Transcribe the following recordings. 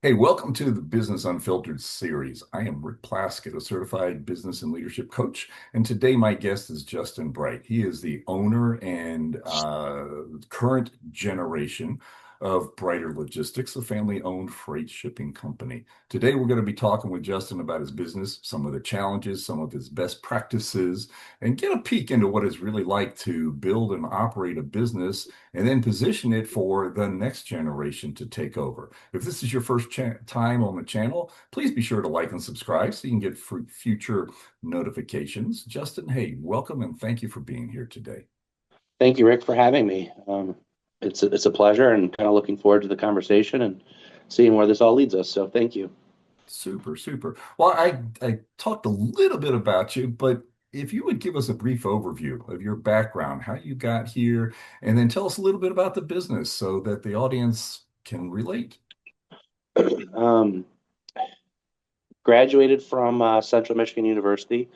Hey, welcome to the Business Unfiltered series. I am Rick Plaskett, a certified business and leadership coach. And today my guest is Justin Bright. He is the owner and current generation of Brighter Logistics, a family-owned freight shipping company. Today we're going to be talking with Justin about his business, some of the challenges, some of his best practices, and get a peek into what it's really like to build and operate a business and then position it for the next generation to take over. If this is your first time on the channel, please be sure to like and subscribe so you can get future notifications. Justin, hey, welcome and thank you for being here today. Thank you, Rick, for having me. It's a pleasure and kind of looking forward to the conversation and seeing where this all leads us. So thank you. Super, super. Well, I talked a little bit about you, but if you would give us a brief overview of your background, how you got here, and then tell us a little bit about the business so that the audience can relate. Um, Graduated from Central Michigan University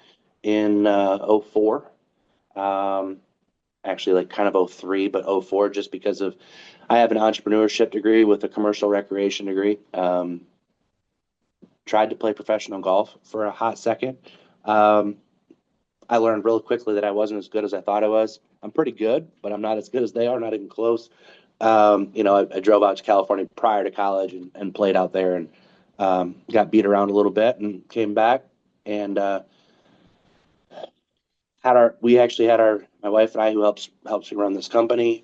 in '04. Um, Actually, like kind of '03, but '04, just because of I have an entrepreneurship degree with a commercial recreation degree. Tried to play professional golf for a hot second. Um, I learned real quickly that I wasn't as good as I thought I was. I'm pretty good, but I'm not as good as they are, not even close. I drove out to California prior to college and played out there and got beat around a little bit and came back and we actually had my wife and I, who helps me run this company.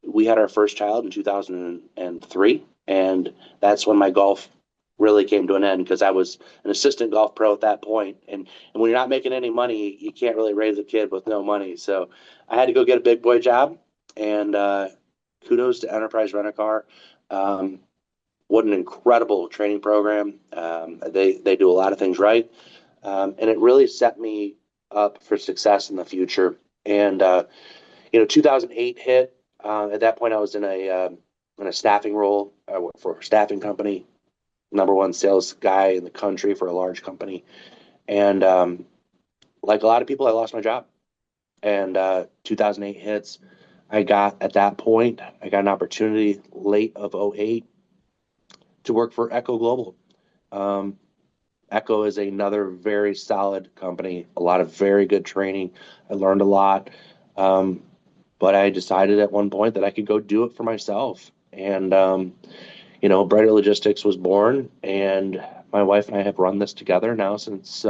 We had our first child in 2003, and that's when my golf really came to an end because I was an assistant golf pro at that point. And when you're not making any money, you can't really raise a kid with no money. So I had to go get a big boy job, and kudos to Enterprise Rent a Car. Um, what an incredible training program. They do a lot of things right, and it really set me up for success in the future. And 2008 hit. At that point, I was in a staffing role. I worked for a staffing company, number one sales guy in the country for a large company. And like a lot of people, I lost my job. And 2008 hits. At that point, I got an opportunity late of '08 to work for Echo Global. Um, Echo is another very solid company, a lot of very good training. I learned a lot. Um, but I decided at one point that I could go do it for myself. And, Brighter Logistics was born, and my wife and I have run this together now since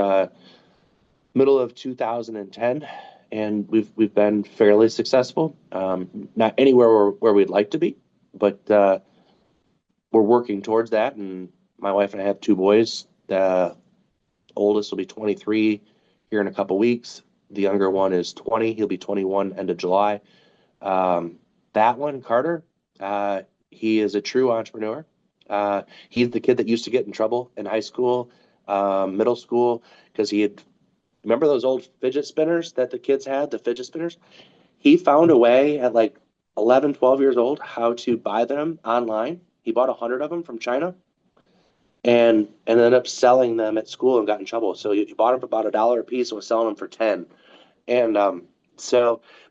middle of 2010, and we've been fairly successful. Not anywhere where we'd like to be, but we're working towards that. And my wife and I have two boys. The oldest will be 23 here in a couple weeks. The younger one is 20. He'll be 21 end of July. That one, Carter, he is a true entrepreneur. He's the kid that used to get in trouble in high school, middle school, because he had, remember those old fidget spinners that the kids had, the fidget spinners? He found a way at like 11, 12 years old how to buy them online. He bought 100 of them from China and ended up selling them at school and got in trouble. So he bought them for about $1 a piece and was selling them for 10. And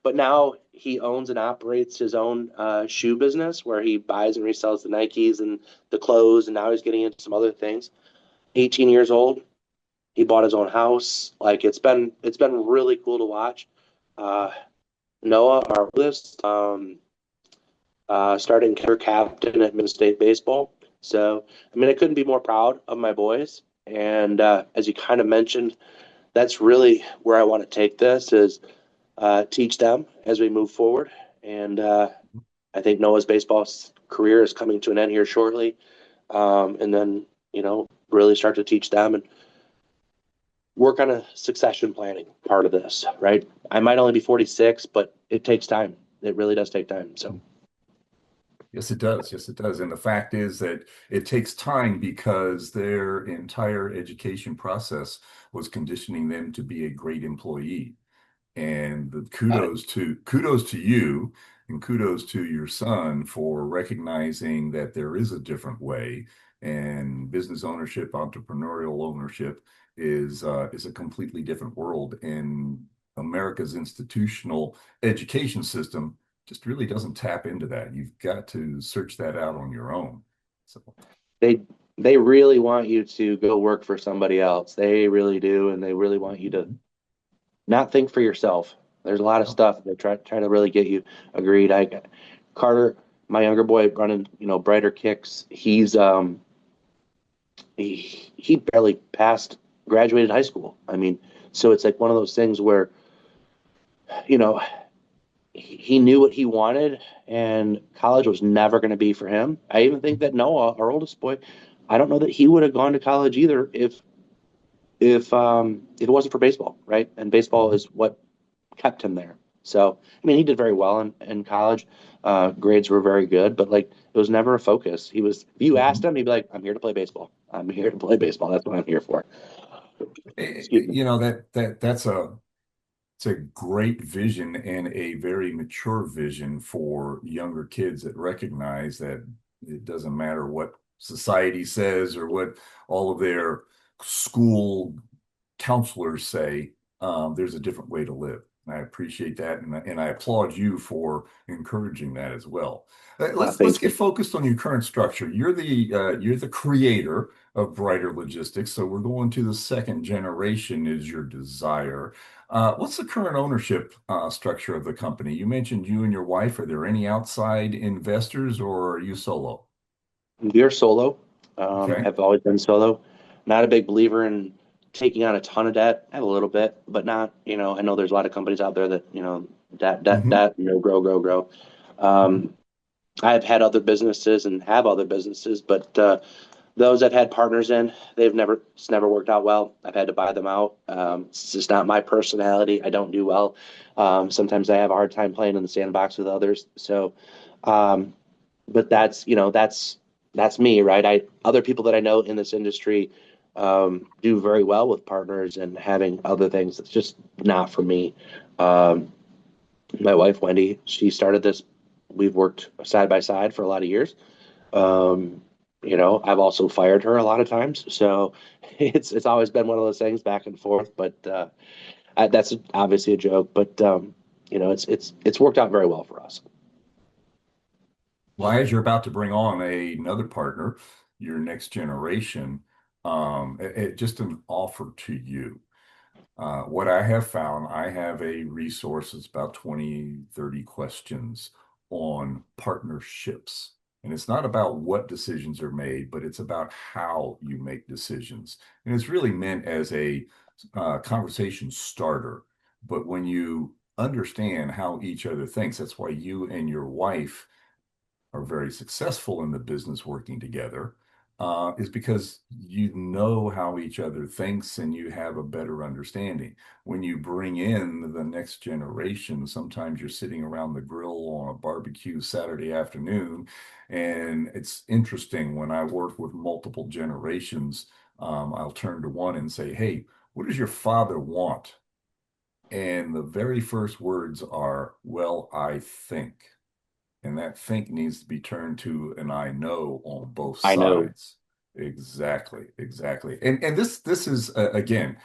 but now he owns and operates his own shoe business where he buys and resells the Nikes and the clothes. And now he's getting into some other things. 18 years old, he bought his own house. Like it's been really cool to watch. Uh, Noah, our oldest, starting career captain at Minnesota State baseball. So I mean, I couldn't be more proud of my boys. And as you kind of mentioned, that's really where I want to take this is teach them as we move forward. And I think Noah's baseball career is coming to an end here shortly. And then, really start to teach them and work on a succession planning part of this, right? I might only be 46, but it takes time. It really does take time. So, Yes, it does. Yes, it does. And the fact is that it takes time because their entire education process was conditioning them to be a great employee. And the got it. kudos to you and kudos to your son for recognizing that there is a different way. And business ownership, entrepreneurial ownership is a completely different world. And America's institutional education system just really doesn't tap into that. You've got to search that out on your own. So, They they really want you to go work for somebody else. They really do, and they really want you to mhm. not think for yourself. There's a lot of Yep. stuff they try to really get you agreed. I Carter, my younger boy running, brighter kicks. He barely passed graduated high school. I mean, so it's like one of those things where, you know, he knew what he wanted and college was never going to be for him. I even think that Noah, our oldest boy, I don't know that he would have gone to college either if it wasn't for baseball, right? And baseball Mhm. is what kept him there. So, I mean, he did very well in college. Grades were very good, but like it was never a focus. If you asked Mhm. him, he'd be like, I'm here to play baseball. I'm here to play baseball. That's what I'm here for. Excuse me. You know, that's it's a great vision and a very mature vision for younger kids that recognize that it doesn't matter what society says or what all of their school counselors say. There's a different way to live. And I appreciate that, and I applaud you for encouraging that as well. Let's Thank get you. focused on your current structure. You're the creator of Brighter Logistics, so we're going to the second generation is your desire. What's the current ownership structure of the company? You mentioned you and your wife. Are there any outside investors, or are you solo? We're solo. Okay. Have always been solo. Not a big believer in taking on a ton of debt. I have a little bit, but not, I know there's a lot of companies out there that, Hmm. grow, grow, grow. Um, I've had other businesses and have other businesses, but those I've had partners in, it's never worked out well. I've had to buy them out. It's just not my personality. I don't do well. Sometimes I have a hard time playing in the sandbox with others. So, um, but that's me, right? Other people that I know in this industry do very well with partners and having other things. It's just not for me. Um, my wife Wendy, she started this. We've worked side by side for a lot of years. Um, I've also fired her a lot of times, so it's always been one of those things back and forth. But that's obviously a joke, but it's worked out very well for us. Well, as you're about to bring on another partner, your next generation, just an offer to you. What I have found, I have a resource that's about 20, 30 questions on partnerships. And it's not about what decisions are made, but it's about how you make decisions. And it's really meant as a conversation starter. But when you understand how each other thinks, that's why you and your wife are very successful in the business working together, is because you know how each other thinks and you have a better understanding. When you bring in the next generation, sometimes you're sitting around the grill on a barbecue Saturday afternoon, and it's interesting when I work with multiple generations, I'll turn to one and say, "Hey, what does your father want?" And the very first words are, "Well, I think." And that think needs to be turned to an I know on both I know. sides. Exactly, exactly. And this is again,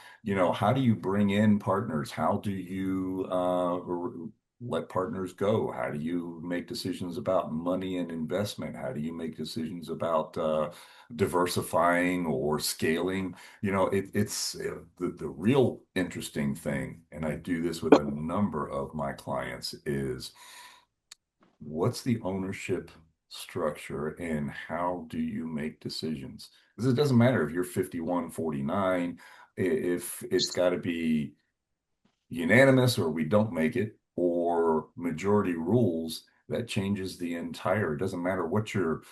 how do you bring in partners? How do you let partners go? How do you make decisions about money and investment? How do you make decisions about diversifying or scaling? It's the real interesting thing, and I do this with a number of my clients, is what's the ownership structure and how do you make decisions? Because it doesn't matter if you're 51, 49, if it's got to be unanimous or we don't make it or majority rules, that changes the entire, it doesn't matter what your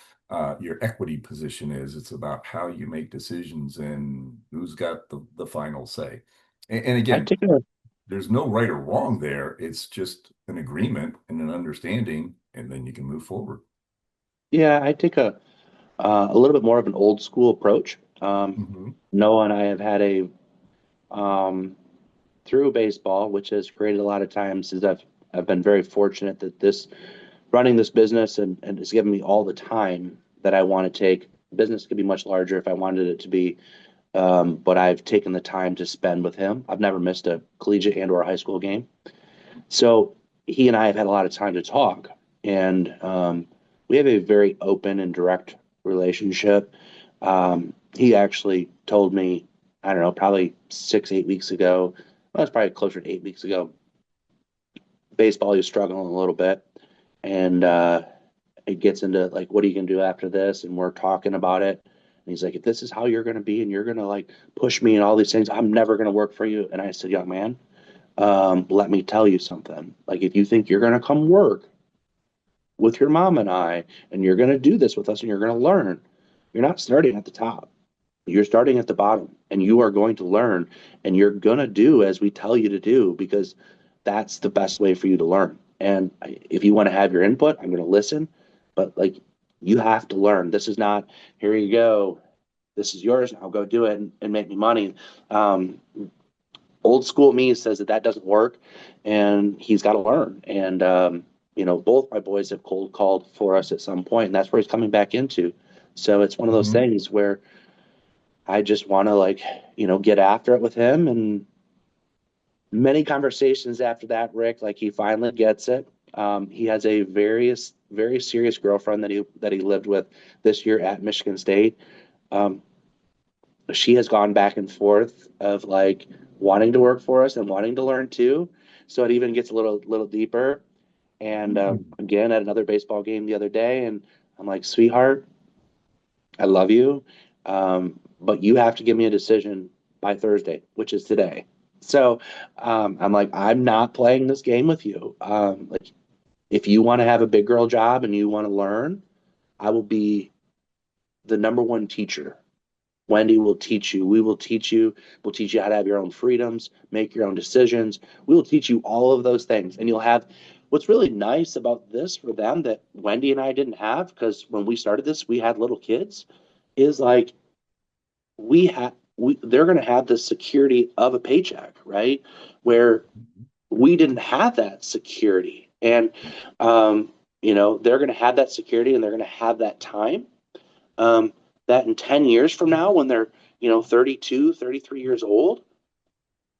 equity position is. It's about how you make decisions and who's got the final say. And I again, take a there's no right or wrong there. It's just an agreement and an understanding, and then you can move forward. Yeah, I take a little bit more of an old school approach. Hmm. Noah and I have had a um, through baseball, which has created a lot of times. Is I've been very fortunate that this running this business and it's given me all the time that I want to take. Business could be much larger if I wanted it to be, but I've taken the time to spend with him. I've never missed a collegiate and or a high school game. So he and I have had a lot of time to talk, and we have a very open and direct. relationship. He actually told me, I don't know, probably 6, 8 weeks ago. Well, it's probably closer to 8 weeks ago. Baseball, he was struggling a little bit, and it gets into like, what are you gonna do after this? And we're talking about it. And he's like, if this is how you're gonna be, and you're gonna like push me and all these things, I'm never gonna work for you. And I said, young man, let me tell you something. Like, if you think you're gonna come work with your mom and I, and you're gonna do this with us, and you're gonna learn, you're not starting at the top. You're starting at the bottom, and you are going to learn, and you're going to do as we tell you to do, because that's the best way for you to learn. And if you want to have your input, I'm going to listen, but like, you have to learn. This is not, here you go, this is yours, now go do it and make me money. Um, Old school me says that that doesn't work, and he's got to learn. And both my boys have cold called for us at some point, and that's where he's coming back into. So it's one of those Mhm. things where I just want to, like, get after it with him. And many conversations after that, Rick, like, he finally gets it. He has a very serious girlfriend that he lived with this year at Michigan State. Um, she has gone back and forth of like wanting to work for us and wanting to learn too. So it even gets a little deeper. And again, at another baseball game the other day, and I'm like, sweetheart, I love you, but you have to give me a decision by Thursday, which is today. So I'm like, I'm not playing this game with you. Like, if you want to have a big girl job and you want to learn, I will be the number one teacher. Wendy will teach you. We will teach you. We'll teach you how to have your own freedoms, make your own decisions. We will teach you all of those things. And you'll have what's really nice about this for them that Wendy and I didn't have, because when we started this, we had little kids, is like, they're going to have the security of a paycheck, right? Where we didn't have that security. And they're going to have that security, and they're going to have that time, that in 10 years from now, when they're 32, 33 years old,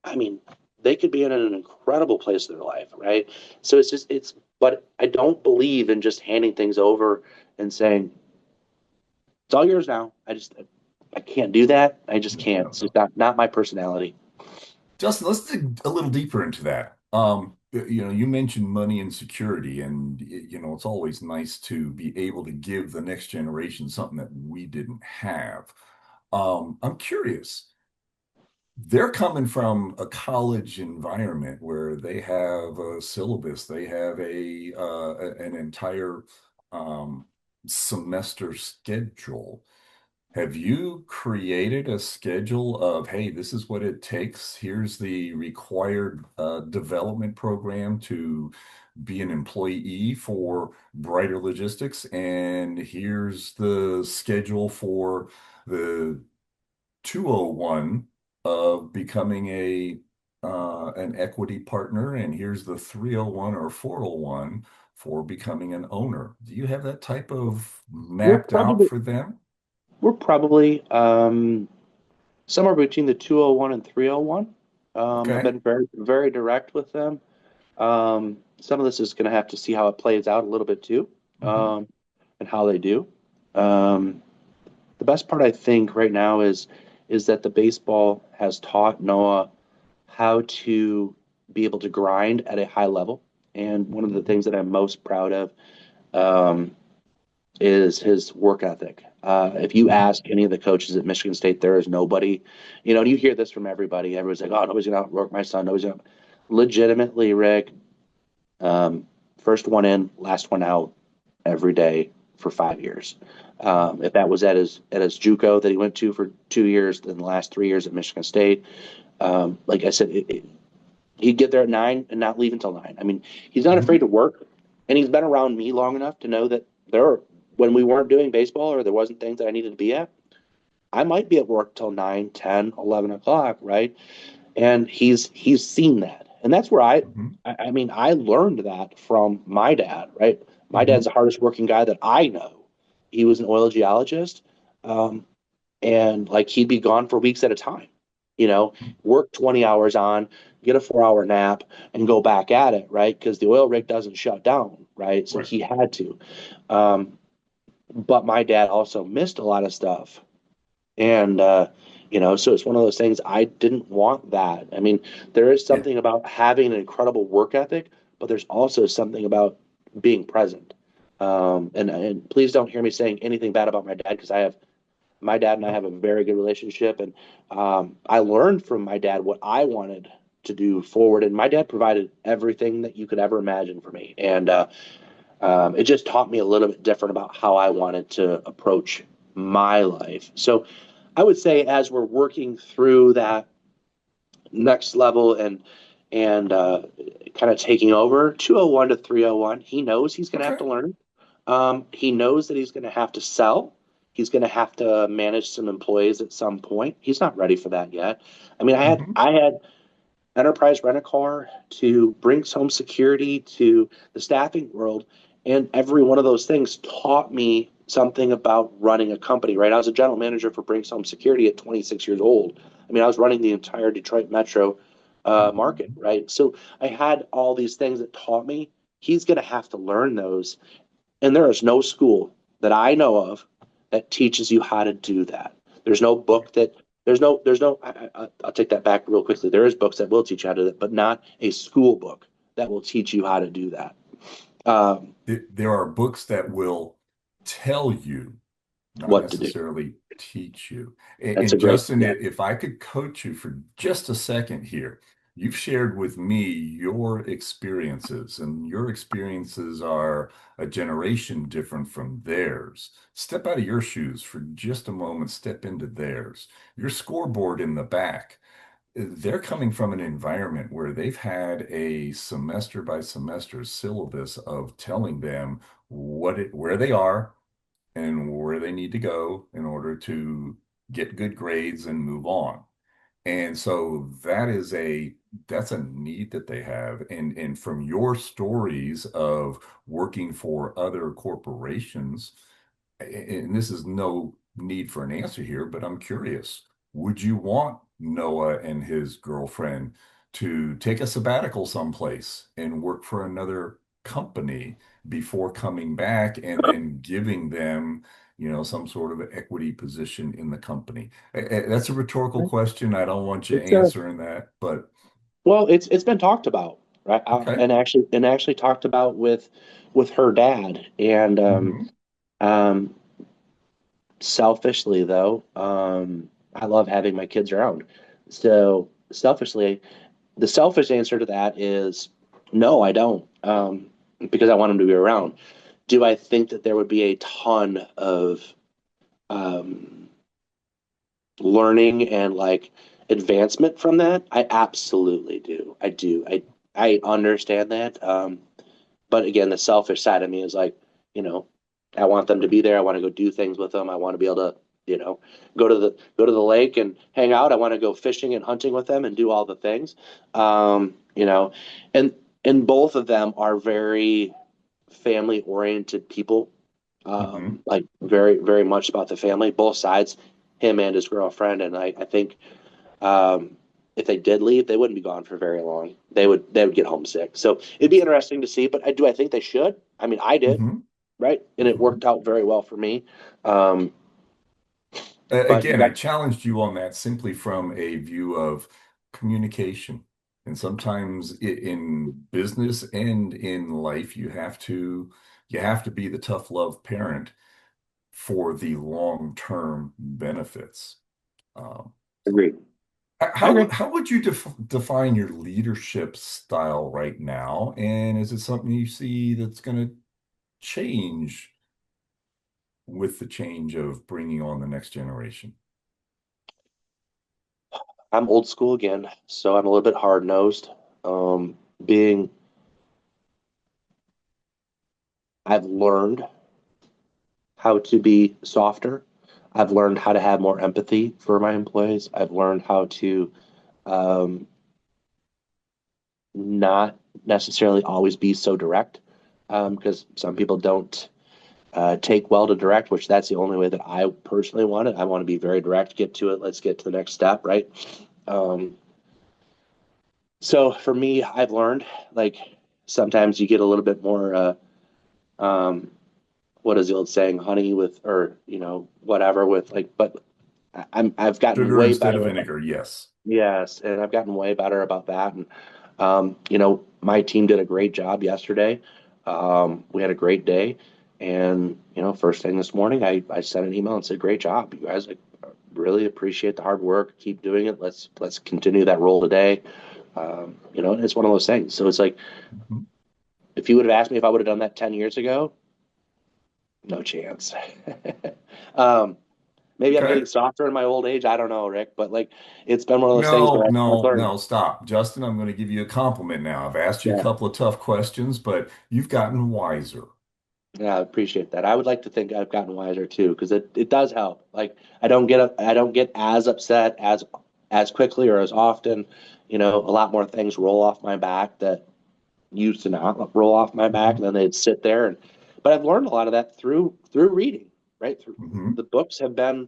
I mean, they could be in an incredible place in their life, right? So but I don't believe in just handing things over and saying it's all yours now. I can't do that. I just can't. No, It's just no. not my personality. Justin, let's dig a little deeper into that. You mentioned money and security, and it's always nice to be able to give the next generation something that we didn't have. I'm curious. They're coming from a college environment where they have a syllabus, they have an entire um, semester schedule. Have you created a schedule of, hey, this is what it takes? Here's the required development program to be an employee for Brighter Logistics, and here's the schedule for the 201 of becoming a an equity partner, and here's the 301 or 401 for becoming an owner. Do you have that type of We're mapped out probably for them? we're probably somewhere between the 201 and 301. I've Okay. been very very direct with them. Some of this is going to have to see how it plays out a little bit too, Mhm. and how they do. Um, the best part, I think, right now is that the baseball has taught Noah how to be able to grind at a high level. And one of the things that I'm most proud of, um, is his work ethic. If you Mhm. ask any of the coaches at Michigan State, there is nobody, and you hear this from everybody. Everyone's like, "Oh, nobody's gonna outwork my son. Nobody's gonna." Legitimately, Rick, um, first one in, last one out every day for 5 years. If that was at his JUCO that he went to for 2 years, then the last 3 years at Michigan State. Like I said, he'd get there at 9 and not leave until 9. I mean, he's not afraid Mhm. to work, and he's been around me long enough to know that when we weren't doing baseball or there wasn't things that I needed to be at, I might be at work till 9, 10, 11 o'clock, right? And he's seen that, and that's where Mhm. I mean, I learned that from my dad, right? My dad's Mhm. the hardest working guy that I know. He was an oil geologist, um, and like, he'd be gone for weeks at a time, work 20 hours on, get a 4 hour nap, and go back at it, right? Because the oil rig doesn't shut down, right? So Right. he had to. Um, but my dad also missed a lot of stuff. And, so it's one of those things. I didn't want that. I mean, there is Yeah. something about having an incredible work ethic, but there's also something about being present. And please don't hear me saying anything bad about my dad, because my dad and I have a very good relationship. And I learned from my dad what I wanted to do forward. And my dad provided everything that you could ever imagine for me. And it just taught me a little bit different about how I wanted to approach my life. So I would say, as we're working through that next level and kind of taking over 201 to 301, he knows he's going to have Okay. to learn. He knows that he's going to have to sell. He's going to have to manage some employees at some point. He's not ready for that yet. I mean, Hmm. I had enterprise rent a car to Brinks Home Security to the staffing world. And every one of those things taught me something about running a company, right? I was a general manager for Brinks Home Security at 26 years old. I mean, I was running the entire Detroit metro market, Hmm. right? So I had all these things that taught me. He's going to have to learn those. And there is no school that I know of that teaches you how to do that. There's no book that I'll take that back real quickly. There is books that will teach you how to do that, but not a school book that will teach you how to do that. Um, There are books that will tell you, not what to do. necessarily teach you. That's a And great, Justin, yeah. if I could coach you for just a second here, you've shared with me your experiences, and your experiences are a generation different from theirs. Step out of your shoes for just a moment, step into theirs. Your scoreboard in the back, they're coming from an environment where they've had a semester by semester syllabus of telling them where they are and where they need to go in order to get good grades and move on. And so that's a need that they have. And from your stories of working for other corporations, and this is no need for an answer here, but I'm curious. Would you want Noah and his girlfriend to take a sabbatical someplace and work for another company before coming back and then giving them, some sort of equity position in the company? That's a rhetorical question. I don't want you It's a answering that, but Well, it's been talked about, right? okay. And actually talked about with her dad. And Hmm. um, selfishly, though, I love having my kids around. So selfishly, the selfish answer to that is no, I don't, because I want them to be around. Do I think that there would be a ton of um, learning and like advancement from that? I absolutely do. I do. I understand that. But again, the selfish side of me is like, you know, I want them to be there. I want to go do things with them. I want to be able to, go to the lake and hang out. I want to go fishing and hunting with them and do all the things. Um, you know, and and both of them are very family oriented people. Hmm. Like very, very much about the family, both sides, him and his girlfriend. And I think um, if they did leave, they wouldn't be gone for very long. They would get homesick. So it'd be interesting to see. But I think they should. I mean, I did, Hmm. right, and it Hmm. worked out very well for me. Um, but Again, I challenged you on that simply from a view of communication. And sometimes in business and in life, you have to be the tough love parent for the long-term benefits. So agreed. I how agree. how would you define your leadership style right now? And is it something you see that's going to change with the change of bringing on the next generation? I'm old school again, so I'm a little bit hard nosed. Being I've learned how to be softer. I've learned how to have more empathy for my employees. I've learned how to um, not necessarily always be so direct, because some people don't take well to direct, which that's the only way that I personally want it. I want to be very direct, get to it, let's get to the next step, right? Um, so for me, I've learned like sometimes you get a little bit more um, what is the old saying, honey with, or whatever with like, but I've gotten Sugar way instead of better. vinegar, yes. Yes, and I've gotten way better about that. And my team did a great job yesterday. We had a great day, and first thing this morning, I sent an email and said, "Great job, you guys! I really appreciate the hard work. Keep doing it. Let's continue that role today." And it's one of those things. So it's like, Mhm. if you would have asked me if I would have done that 10 years ago, no chance. um, Maybe I'm Okay. getting softer in my old age. I don't know, Rick, but like it's been one of those things No, where I've no, learned. no, stop. Justin, I'm going to give you a compliment now. I've asked you a Yeah. couple of tough questions, but you've gotten wiser. Yeah, I appreciate that. I would like to think I've gotten wiser too, because it does help. Like I don't get as upset as quickly or as often. A lot more things roll off my back that used to not roll off my back, Mhm. and then they'd sit there. But I've learned a lot of that through reading, right? Through Mhm. the books have been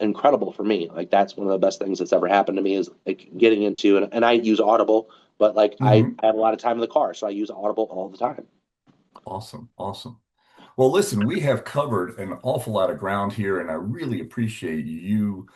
incredible for me. Like that's one of the best things that's ever happened to me is like getting into, and I use Audible, but like I Mhm. have a lot of time in the car, so I use Audible all the time. Awesome. Awesome. Well, listen, we have covered an awful lot of ground here, and I really appreciate you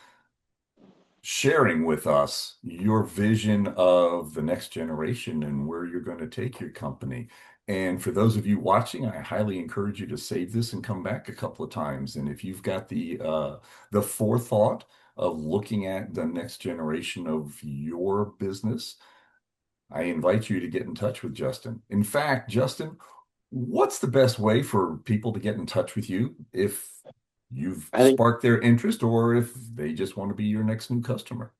sharing with us your vision of the next generation and where you're going to take your company. And for those of you watching, I highly encourage you to save this and come back a couple of times. And if you've got the forethought of looking at the next generation of your business, I invite you to get in touch with Justin. In fact, Justin, what's the best way for people to get in touch with you if you've I think sparked their interest or if they just want to be your next new customer?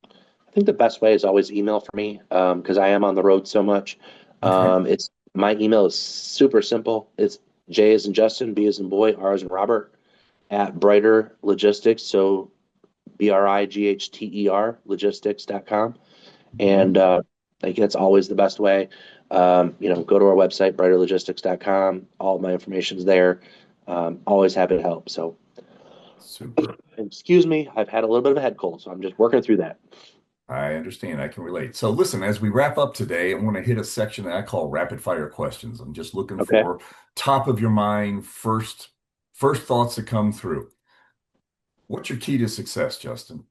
I think the best way is always email for me because I am on the road so much. Okay. It's my email is super simple. It's J as in Justin, B as in boy, R as in Robert at Brighter Logistics. So BRIGHTER logistics.com. Mhm. And I think that's always the best way. Go to our website, brighterlogistics.com. All of my information's there. Always happy to help. So, Super. excuse me, I've had a little bit of a head cold, so I'm just working through that. I understand. I can relate. So listen, as we wrap up today, I want to hit a section that I call rapid fire questions. I'm just looking Okay. for top of your mind, first thoughts that come through. What's your key to success, Justin?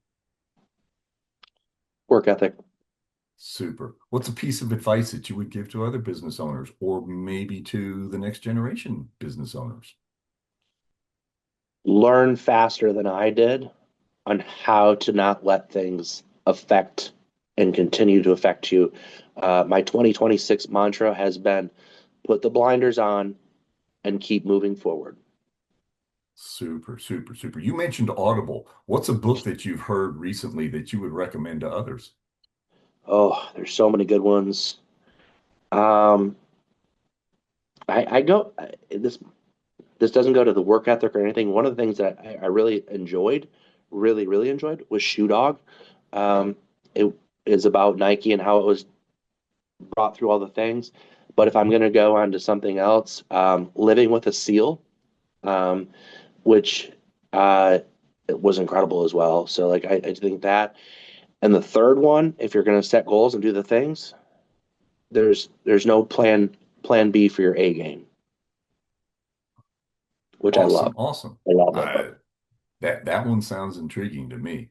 Work ethic. Super. What's a piece of advice that you would give to other business owners or maybe to the next generation business owners? Learn faster than I did on how to not let things affect and continue to affect you. My 2026 mantra has been put the blinders on and keep moving forward. Super, super, super. You mentioned Audible. What's a book that you've heard recently that you would recommend to others? Oh, there's so many good ones. Um, I go this doesn't go to the work ethic or anything. One of the things that I really enjoyed, really enjoyed, was Shoe Dog. It is about Nike and how it was brought through all the things. But if I'm going to go on to something else, Living with a Seal, um, which it was incredible as well. So like I think that. And the third one, if you're going to set goals and do the things, there's no plan B for your A game, which I love. Awesome, awesome. I love that Uh, book. that one sounds intriguing to me.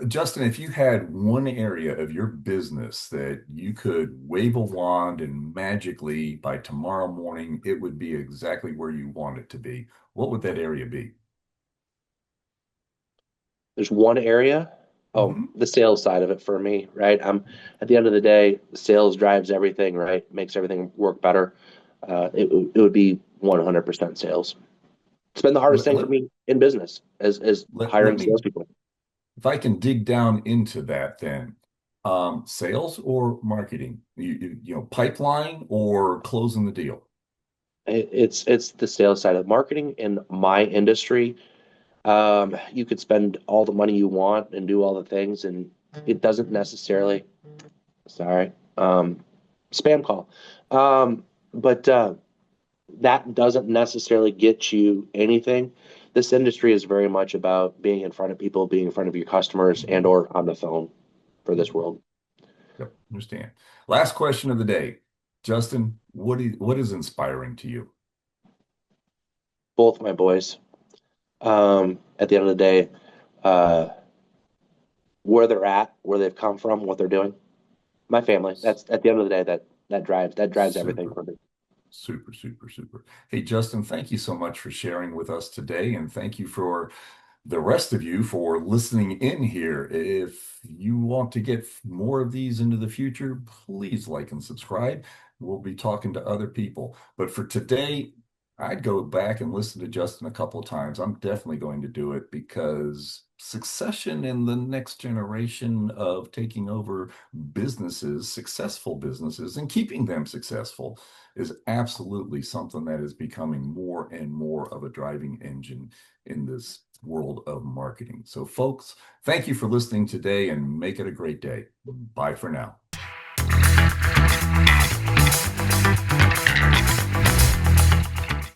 Justin, if you had one area of your business that you could wave a wand and magically by tomorrow morning it would be exactly where you want it to be, what would that area be? There's one area, oh, Hmm. the sales side of it for me, right? I'm at the end of the day, sales drives everything, right? Makes everything work better. It would be 100% sales. It's been the hardest Let, thing let, for me in business as let hiring me, salespeople. if I can dig down into that then, sales or marketing, pipeline or closing the deal. It's the sales side of marketing in my industry. You could spend all the money you want and do all the things, and it doesn't necessarily. Sorry, spam call. But that doesn't necessarily get you anything. This industry is very much about being in front of people, being in front of your customers, and Mhm. or on the phone for this Mhm. world. Yep, understand. Last question of the day. Justin, what is inspiring to you? both my boys. At the end of the day, uh, where they're at, where they've come from, what they're doing. My family. That's at the end of the day that drives everything Super. for me. Super, super, super. Hey, Justin, thank you so much for sharing with us today. And thank you for the rest of you for listening in here. If you want to get more of these into the future, please like and subscribe. We'll be talking to other people. But for today, I'd go back and listen to Justin a couple of times. I'm definitely going to do it because succession in the next generation of taking over businesses, successful businesses, and keeping them successful is absolutely something that is becoming more and more of a driving engine in this world of marketing. So, folks, thank you for listening today and make it a great day. Bye for now.